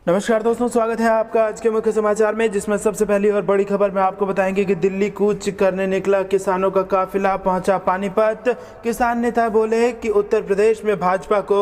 नमस्कार दोस्तों, स्वागत है आपका आज के मुख्य समाचार में, जिसमें सबसे पहली और बड़ी खबर में आपको बताएंगे कि दिल्ली कूच करने निकला किसानों का काफिला पहुंचा पानीपत। किसान नेता बोले कि उत्तर प्रदेश में भाजपा को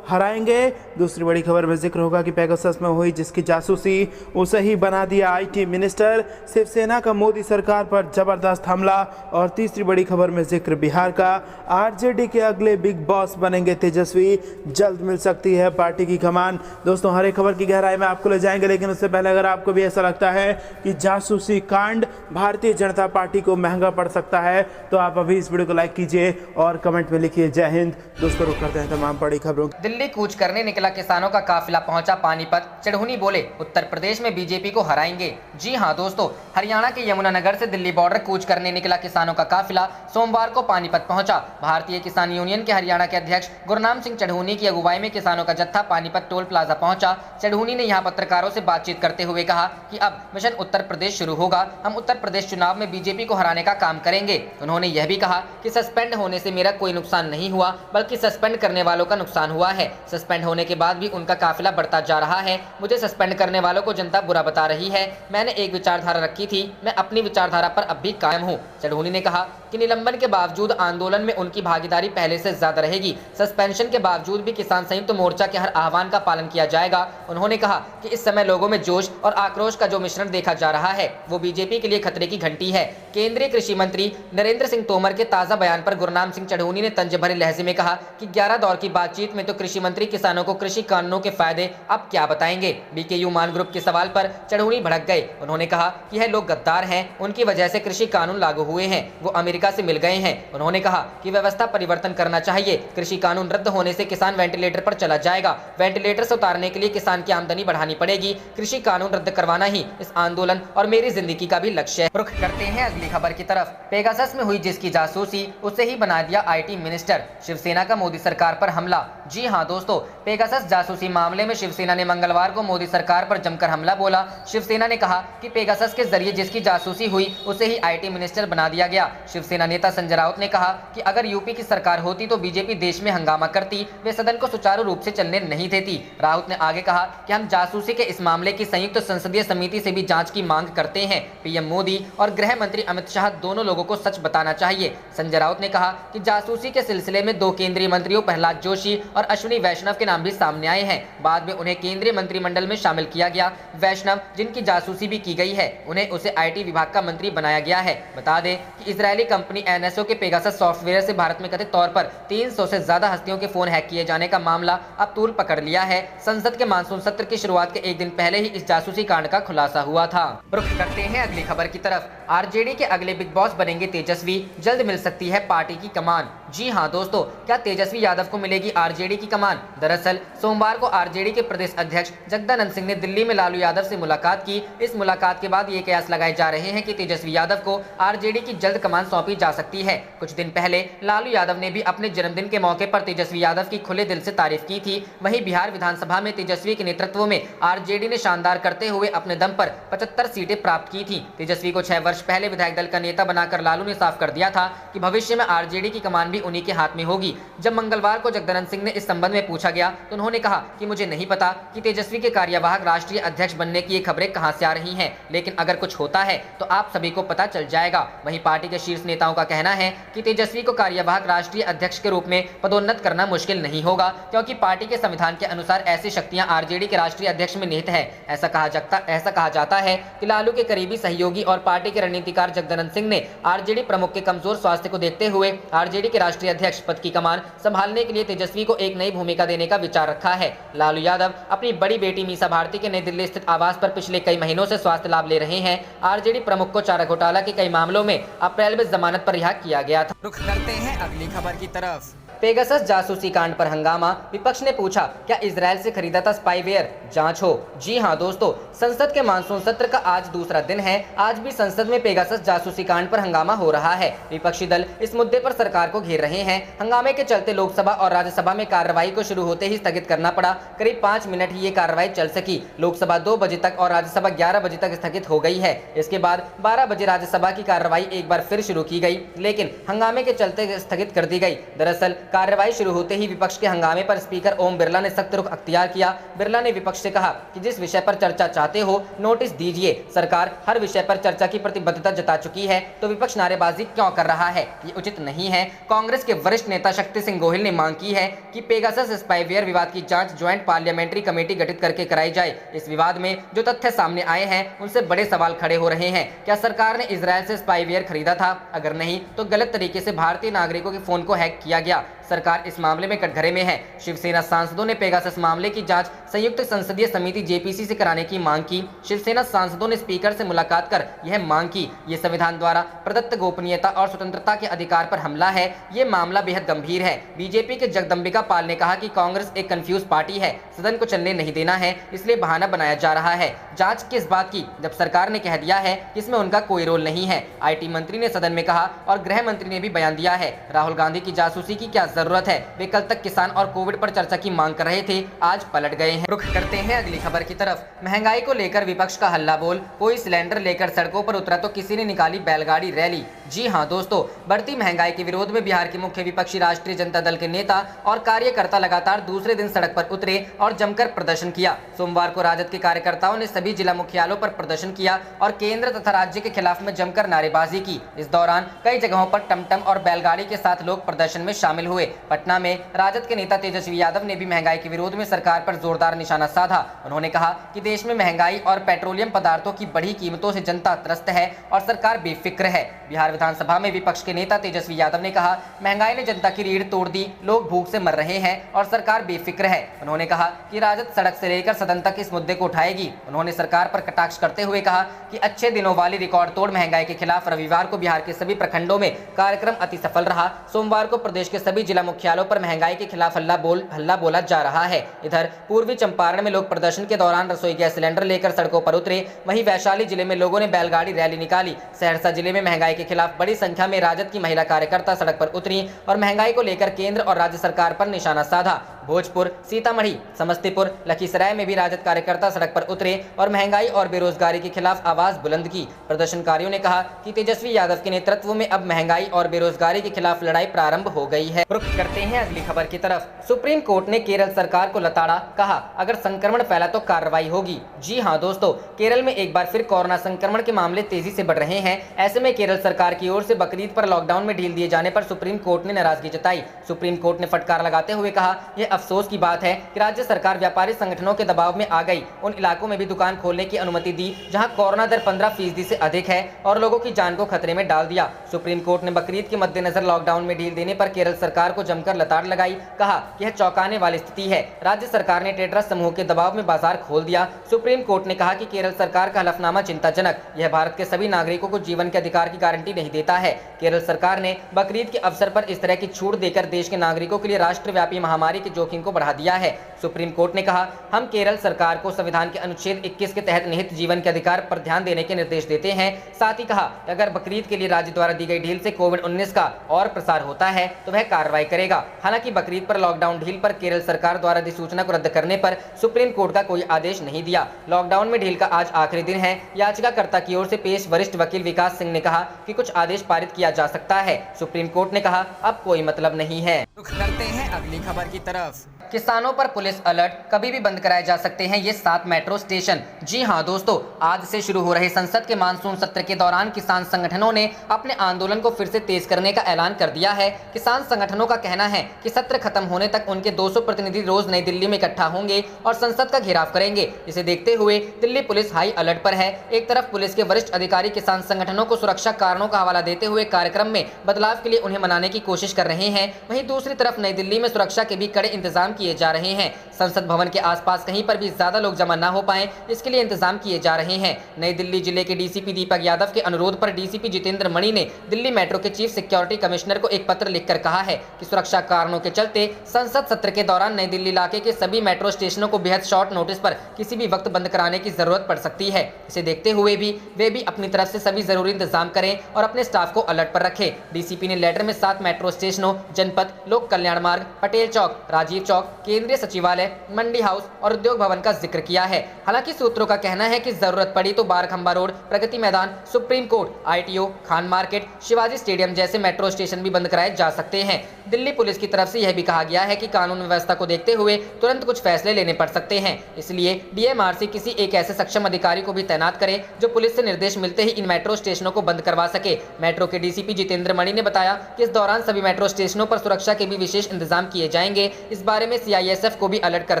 हराएंगे। दूसरी बड़ी खबर में जिक्र होगा कि पेगासस में हुई जिसकी जासूसी उसे ही बना दिया आईटी मिनिस्टर। शिवसेना का मोदी सरकार पर जबरदस्त हमला। और तीसरी बड़ी खबर में जिक्र बिहार का, आरजेडी के अगले बिग बॉस बनेंगे तेजस्वी, जल्द मिल सकती है पार्टी की कमान। दोस्तों, हर एक खबर की गहराई में आपको ले जाएंगे, लेकिन उससे पहले अगर आपको भी ऐसा लगता है कि जासूसी कांड भारतीय जनता पार्टी को महंगा पड़ सकता है तो आप अभी इस वीडियो को लाइक कीजिए और कमेंट में लिखिए जय हिंद। दोस्तों, रुक करते हैं तमाम बड़ी खबरों। दिल्ली कूच करने निकला किसानों का काफिला पहुंचा पानीपत। चढ़ूनी बोले उत्तर प्रदेश में बीजेपी को हराएंगे। जी हां दोस्तों, हरियाणा के यमुनानगर से दिल्ली बॉर्डर कूच करने निकला किसानों का काफिला सोमवार को पानीपत पहुंचा। भारतीय किसान यूनियन के हरियाणा के अध्यक्ष गुरनाम सिंह चढ़ूनी की अगुवाई में किसानों का जत्था पानीपत टोल प्लाजा पहुंचा। चढ़ूनी ने यहां पत्रकारों से बातचीत करते हुए कहा कि अब मिशन उत्तर प्रदेश शुरू होगा। हम उत्तर प्रदेश चुनाव में बीजेपी को हराने का काम करेंगे। उन्होंने यह भी कहा कि सस्पेंड होने से मेरा कोई नुकसान नहीं हुआ, बल्कि सस्पेंड करने वालों का नुकसान हुआ है। सस्पेंड होने के बाद भी उनका काफिला बढ़ता जा रहा है। मुझे सस्पेंड करने वालों को जनता बुरा बता रही है। मैंने एक विचारधारा रखी थी, मैं अपनी विचारधारा पर अब भी कायम हूँ। चढ़ूनी ने कहा कि निलंबन के बावजूद आंदोलन में उनकी भागीदारी पहले से ज्यादा रहेगी। सस्पेंशन के बावजूद भी किसान संयुक्त मोर्चा के हर आह्वान का पालन किया जाएगा। उन्होंने कहा कि इस समय लोगों में जोश और आक्रोश का जो मिश्रण देखा जा रहा है वो बीजेपी के लिए खतरे की घंटी है। केंद्रीय कृषि मंत्री नरेंद्र सिंह तोमर के ताजा बयान पर गुरनाम सिंह चढ़ूनी ने तंज भरे लहजे में कहा कि 11 दौर की बातचीत में तो कृषि मंत्री किसानों को कृषि कानूनों के फायदे अब क्या बताएंगे। बीकेयू मान ग्रुप के सवाल पर चढ़ूनी भड़क गए। उन्होंने कहा कि यह लोग गद्दार हैं, उनकी वजह से कृषि कानून लागू हुए हैं, वो अमेरिका से मिल गए हैं। उन्होंने कहा कि व्यवस्था परिवर्तन करना चाहिए। कृषि कानून रद्द होने से किसान वेंटिलेटर पर चला जाएगा। वेंटिलेटर से उतारने के लिए किसान की आमदनी बढ़ानी पड़ेगी। कृषि कानून रद्द करवाना ही इस आंदोलन और मेरी जिंदगी का भी लक्ष्य है। रुख करते हैं अगली खबर की तरफ। पेगासस में हुई जिसकी जासूसी उसे ही बना दिया आईटी मिनिस्टर। शिवसेना का मोदी सरकार पर हमला। जी हां दोस्तों, पेगासस जासूसी मामले में शिवसेना ने मंगलवार को मोदी सरकार पर जमकर हमला बोला। शिवसेना ने कहा कि पेगासस के जरिए जिसकी जासूसी हुई उसे ही आईटी मिनिस्टर बना दिया गया। शिवसेना नेता संजय राउत ने कहा कि अगर यूपी की सरकार होती तो बीजेपी देश में हंगामा करती, वे सदन को सुचारू रूप से चलने नहीं देती। राउत ने आगे कहा कि हम जासूसी के इस मामले की संयुक्त संसदीय समिति से भी जांच की मांग करते हैं। पीएम मोदी और गृह मंत्री अमित शाह दोनों लोगों को सच बताना चाहिए। संजय राउत ने कहा कि जासूसी के सिलसिले में 2 केंद्रीय मंत्रियों प्रहलाद जोशी और अश्विनी वैष्णव के नाम भी सामने आए हैं। बाद में उन्हें केंद्रीय मंत्रिमंडल में शामिल किया गया। वैष्णव, जिनकी जासूसी भी की गई है, उन्हें उसे आईटी विभाग का मंत्री बनाया गया है। बता दें कि इजरायली कंपनी एनएसओ के पेगासस सॉफ्टवेयर से भारत में कथित तौर पर 300 से ज्यादा हस्तियों के फोन हैक किए जाने का मामला अब तूल पकड़ लिया है। संसद के मानसून सत्र की शुरुआत के एक दिन पहले ही इस जासूसी कांड का खुलासा हुआ था। रुख करते हैं अगली खबर की तरफ। आरजेडी के अगले बिग बॉस बनेंगे तेजस्वी, जल्द मिल सकती है पार्टी की कमान। जी हां दोस्तों, क्या तेजस्वी यादव को मिलेगी आरजेडी की कमान? दरअसल सोमवार को आरजेडी के प्रदेश अध्यक्ष जगदानंद सिंह ने दिल्ली में लालू यादव से मुलाकात की। इस मुलाकात के बाद ये कयास लगाए जा रहे हैं कि तेजस्वी यादव को आरजेडी की जल्द कमान सौंपी जा सकती है। कुछ दिन पहले लालू यादव ने भी अपने जन्मदिन के मौके पर तेजस्वी यादव की खुले दिल से तारीफ की थी। वहीं बिहार विधानसभा में तेजस्वी के नेतृत्व में आरजेडी ने शानदार करते हुए अपने दम पर 75 सीटें प्राप्त की थी। तेजस्वी को 6 वर्ष पहले विधायक दल का नेता बनाकर लालू ने साफ कर दिया था कि भविष्य में आरजेडी की कमान भी उन्हीं के हाथ में होगी। जब मंगलवार को जगदानंद सिंह ने इस संबंध में पूछा गया तो उन्होंने कहा कि मुझे नहीं पता कि तेजस्वी के कार्यवाहक राष्ट्रीय अध्यक्ष बनने की ये खबरें कहां से आ रही हैं, लेकिन अगर कुछ होता है तो आप सभी को पता चल जाएगा। वहीं पार्टी के शीर्ष नेताओं का कहना है कि तेजस्वी को कार्यवाहक राष्ट्रीय अध्यक्ष के रूप में पदोन्नत करना मुश्किल नहीं होगा, क्योंकि पार्टी के संविधान के अनुसार ऐसी शक्तियां आरजेडी के राष्ट्रीय अध्यक्ष में निहित है। ऐसा कहा जाता है कि लालू के करीबी सहयोगी और पार्टी के रणनीतिकार जगदानंद सिंह ने आरजेडी प्रमुख के कमजोर स्वास्थ्य को देखते हुए आरजेडी के राष्ट्रीय अध्यक्ष पद की कमान संभालने के लिए तेजस्वी को एक नई भूमिका देने का विचार रखा है। लालू यादव अपनी बड़ी बेटी मीसा भारती के नई दिल्ली स्थित आवास पर पिछले कई महीनों से स्वास्थ्य लाभ ले रहे हैं। आरजेडी प्रमुख को चारा घोटाला के कई मामलों में अप्रैल में जमानत पर रिहा किया गया था। रुख करते हैं अगली खबर की तरफ। पेगासस जासूसी कांड पर हंगामा। विपक्ष ने पूछा क्या इजरायल से खरीदा था स्पाईवेयर, जांच हो। जी हां दोस्तों, संसद के मानसून सत्र का आज दूसरा दिन है। आज भी संसद में पेगासस जासूसी कांड पर हंगामा हो रहा है। विपक्षी दल इस मुद्दे पर सरकार को घेर रहे हैं। हंगामे के चलते लोकसभा और राज्यसभा में कार्रवाई को शुरू होते ही स्थगित करना पड़ा। करीब 5 मिनट ही ये कार्रवाई चल सकी। लोकसभा 2 बजे तक और राज्यसभा 11 बजे तक स्थगित हो गई है। इसके बाद 12 बजे राज्यसभा की कार्रवाई एक बार फिर शुरू की गई, लेकिन हंगामे के चलते स्थगित कर दी गई। दरअसल कार्रवाई शुरू होते ही विपक्ष के हंगामे पर स्पीकर ओम बिरला ने सख्त रुख अख्तियार किया। बिरला ने विपक्ष से कहा कि जिस विषय पर चर्चा चाहते हो नोटिस दीजिए, सरकार हर विषय पर चर्चा की प्रतिबद्धता जता चुकी है, तो विपक्ष नारेबाजी क्यों कर रहा है, ये उचित नहीं है। कांग्रेस के वरिष्ठ नेता शक्ति सिंह गोहिल ने मांग की है कि पेगासस स्पाईवेयर विवाद की जांच ज्वाइंट पार्लियामेंट्री कमेटी गठित करके कराई जाए। इस विवाद में जो तथ्य सामने आए हैं उनसे बड़े सवाल खड़े हो रहे हैं। क्या सरकार ने इजरायल से स्पाईवेयर खरीदा था? अगर नहीं तो गलत तरीके से भारतीय नागरिकों के फोन को हैक किया गया। सरकार इस मामले में कटघरे में है। शिवसेना सांसदों ने पेगासस मामले की जांच संयुक्त संसदीय समिति जेपीसी से कराने की मांग की। शिवसेना सांसदों ने स्पीकर से मुलाकात कर यह मांग की। ये संविधान द्वारा प्रदत्त गोपनीयता और स्वतंत्रता के अधिकार पर हमला है। ये मामला बेहद गंभीर है। बीजेपी के जगदम्बिका पाल ने कहा कि कांग्रेस एक कंफ्यूज पार्टी है, सदन को चलने नहीं देना है, इसलिए बहाना बनाया जा रहा है। जांच किस बात की, जब सरकार ने कह दिया है कि इसमें उनका कोई रोल नहीं है। आईटी मंत्री ने सदन में कहा और गृह मंत्री ने भी बयान दिया है। राहुल गांधी की जासूसी की क्या जरूरत है? वे कल तक किसान और कोविड पर चर्चा की मांग कर रहे थे, आज पलट गए हैं। रुख करते हैं अगली खबर की तरफ। महंगाई को लेकर विपक्ष का हल्ला बोल, कोई सिलेंडर लेकर सड़कों पर उतरा तो किसी ने निकाली बैलगाड़ी रैली। जी हां दोस्तों, बढ़ती महंगाई के विरोध में बिहार के मुख्य विपक्षी राष्ट्रीय जनता दल के नेता और कार्यकर्ता लगातार दूसरे दिन सड़क पर उतरे और जमकर प्रदर्शन किया। सोमवार को राजद के कार्यकर्ताओं ने सभी जिला मुख्यालयों पर प्रदर्शन किया और केंद्र तथा राज्य के खिलाफ में जमकर नारेबाजी की। इस दौरान कई जगहों पर टमटम और बैलगाड़ी के साथ लोग प्रदर्शन में शामिल हुए। पटना में राजद के नेता तेजस्वी यादव ने भी महंगाई के विरोध में सरकार पर जोरदार निशाना साधा। उन्होंने कहा कि देश में महंगाई और पेट्रोलियम पदार्थों की बढ़ी कीमतों से जनता त्रस्त है और सरकार बेफिक्र है। बिहार विधानसभा में विपक्ष के नेता तेजस्वी यादव ने कहा, महंगाई ने जनता की रीढ़ तोड़ दी, लोग भूख से मर रहे हैं और सरकार बेफिक्र है। उन्होंने कहा कि राजद सड़क से लेकर सदन तक इस मुद्दे को उठाएगी। उन्होंने सरकार पर कटाक्ष करते हुए कहा कि अच्छे दिनों वाली रिकॉर्ड तोड़ महंगाई के खिलाफ रविवार को बिहार के सभी प्रखंडों में कार्यक्रम अति सफल रहा। सोमवार को प्रदेश के सभी जिला मुख्यालयों पर महंगाई के खिलाफ हल्ला बोला जा रहा है। इधर पूर्वी चंपारण में लोग प्रदर्शन के दौरान रसोई गैस सिलेंडर लेकर सड़कों पर उतरे। वहीं वैशाली जिले में लोगों ने बैलगाड़ी रैली निकाली। सहरसा जिले में महंगाई के खिलाफ बड़ी संख्या में राजद की महिला कार्यकर्ता सड़क पर उतरी और महंगाई को लेकर केंद्र और राज्य सरकार पर निशाना साधा। भोजपुर, सीतामढ़ी, समस्तीपुर, लखीसराय में भी राजद कार्यकर्ता सड़क पर उतरे और महंगाई और बेरोजगारी के खिलाफ आवाज बुलंद की। प्रदर्शनकारियों ने कहा कि तेजस्वी यादव के नेतृत्व में अब महंगाई और बेरोजगारी के खिलाफ लड़ाई प्रारंभ हो गई है। रुख करते हैं अगली खबर की तरफ। सुप्रीम कोर्ट ने केरल सरकार को लताड़ा, कहा अगर संक्रमण फैला तो कार्रवाई होगी। जी हां दोस्तों, केरल में एक बार फिर कोरोना संक्रमण के मामले तेजी से बढ़ रहे हैं। ऐसे में केरल सरकार की ओर से बकरीद पर लॉकडाउन में ढील दिए जाने पर सुप्रीम कोर्ट ने नाराजगी जताई। सुप्रीम कोर्ट ने फटकार लगाते हुए कहा, यह अफसोस की बात है कि राज्य सरकार व्यापारी संगठनों के दबाव में आ गई, उन इलाकों में भी दुकान खोलने की अनुमति दी जहां कोरोना दर 15% से अधिक है और लोगों की जान को खतरे में डाल दिया। सुप्रीम कोर्ट ने बकरीद के मद्देनजर लॉकडाउन में ढील देने पर केरल सरकार को जमकर लताड़ लगाई। कहा कि यह चौंकाने वाली स्थिति है, राज्य सरकार ने टेट्रा समूह के दबाव में बाजार खोल दिया। सुप्रीम कोर्ट ने कहा कि केरल सरकार का हलफनामा चिंताजनक, यह भारत के सभी नागरिकों को जीवन के अधिकार की गारंटी नहीं देता है। केरल सरकार ने बकरीद के अवसर पर इस तरह की छूट देकर देश के नागरिकों के लिए राष्ट्रव्यापी महामारी के जोखिम को बढ़ा दिया है। सुप्रीम कोर्ट ने कहा, हम केरल सरकार को संविधान के अनुच्छेद 21 के तहत निहित जीवन के अधिकार पर ध्यान देने के निर्देश देते हैं। साथ ही कहा कि अगर बकरीद के लिए राज्य द्वारा दी गई ढील से कोविड-19 का और प्रसार होता है तो वह कार्रवाई करेगा। हालांकि बकरीद पर लॉकडाउन ढील पर केरल सरकार द्वारा अधिसूचना को रद्द करने पर सुप्रीम कोर्ट का कोई आदेश नहीं दिया। लॉकडाउन में ढील का आज आखिरी दिन है। याचिकाकर्ता की ओर से पेश वरिष्ठ वकील विकास सिंह ने कहा कि कुछ आदेश पारित किया जा सकता है। सुप्रीम कोर्ट ने कहा, अब कोई मतलब नहीं है। रुख करते हैं अगली खबर की तरफ। किसानों पर पुलिस अलर्ट, कभी भी बंद कराए जा सकते हैं ये 7 मेट्रो स्टेशन। जी हां दोस्तों, आज से शुरू हो रहे संसद के मानसून सत्र के दौरान किसान संगठनों ने अपने आंदोलन को फिर से तेज करने का ऐलान कर दिया है। किसान संगठनों का कहना है कि सत्र खत्म होने तक उनके 200 प्रतिनिधि रोज नई दिल्ली में इकट्ठा होंगे और संसद का घेराव करेंगे। इसे देखते हुए दिल्ली पुलिस हाई अलर्ट पर है। एक तरफ पुलिस के वरिष्ठ अधिकारी किसान संगठनों को सुरक्षा कारणों का हवाला देते हुए कार्यक्रम में बदलाव के लिए उन्हें मनाने की कोशिश कर रहे हैं, वहीं दूसरी तरफ नई दिल्ली में सुरक्षा के भी कड़े इंतजाम किए जा रहे हैं। संसद भवन के आसपास कहीं पर भी ज्यादा लोग जमा न हो पाएं, इसके लिए इंतजाम किए जा रहे हैं। नई दिल्ली जिले के डीसीपी दीपक यादव के अनुरोध पर डीसीपी जितेंद्र मणि ने दिल्ली मेट्रो के चीफ सिक्योरिटी कमिश्नर को एक पत्र लिखकर कहा है कि सुरक्षा कारणों के चलते संसद सत्र के दौरान नई दिल्ली इलाके के सभी मेट्रो स्टेशनों को बेहद शॉर्ट नोटिस पर किसी भी वक्त बंद कराने की जरूरत पड़ सकती है। इसे देखते हुए भी वे भी अपनी तरफ से सभी जरूरी इंतजाम करें और अपने स्टाफ को अलर्ट पर रखें। डीसीपी ने लेटर में 7 मेट्रो स्टेशनों जनपथ, लोक कल्याण मार्ग, पटेल चौक, राजीव चौक, केंद्रीय सचिवालय, मंडी हाउस और उद्योग भवन का जिक्र किया है। हालांकि सूत्रों का कहना है कि जरूरत पड़ी तो बारखंबा road, Pragati Maidan, supreme court, ITO, Khan market, Shivaji stadium जैसे मेट्रो स्टेशन भी बंद कराए जा सकते हैं। दिल्ली पुलिस की तरफ से यह भी कहा गया है कि कानून व्यवस्था को देखते हुए तुरंत कुछ फैसले लेने पड़ सकते हैं, इसलिए DMRC किसी एक ऐसे सक्षम अधिकारी को भी तैनात करे जो पुलिस से निर्देश मिलते ही इन मेट्रो स्टेशनों को बंद करवा सके। मेट्रो के DCP जितेंद्र मणि ने बताया कि इस दौरान सभी मेट्रो स्टेशनों पर सुरक्षा के भी विशेष इंतजाम किए जाएंगे। इस बारे में CISF को भी अलर्ट कर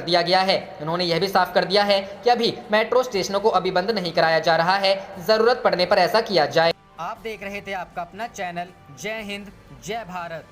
दिया गया है। उन्होंने यह भी साफ कर दिया है कि अभी मेट्रो स्टेशनों को अभी बंद नहीं कराया जा रहा है, जरूरत पड़ने पर ऐसा किया जाए। आप देख रहे थे आपका अपना चैनल जय हिंद जय भारत।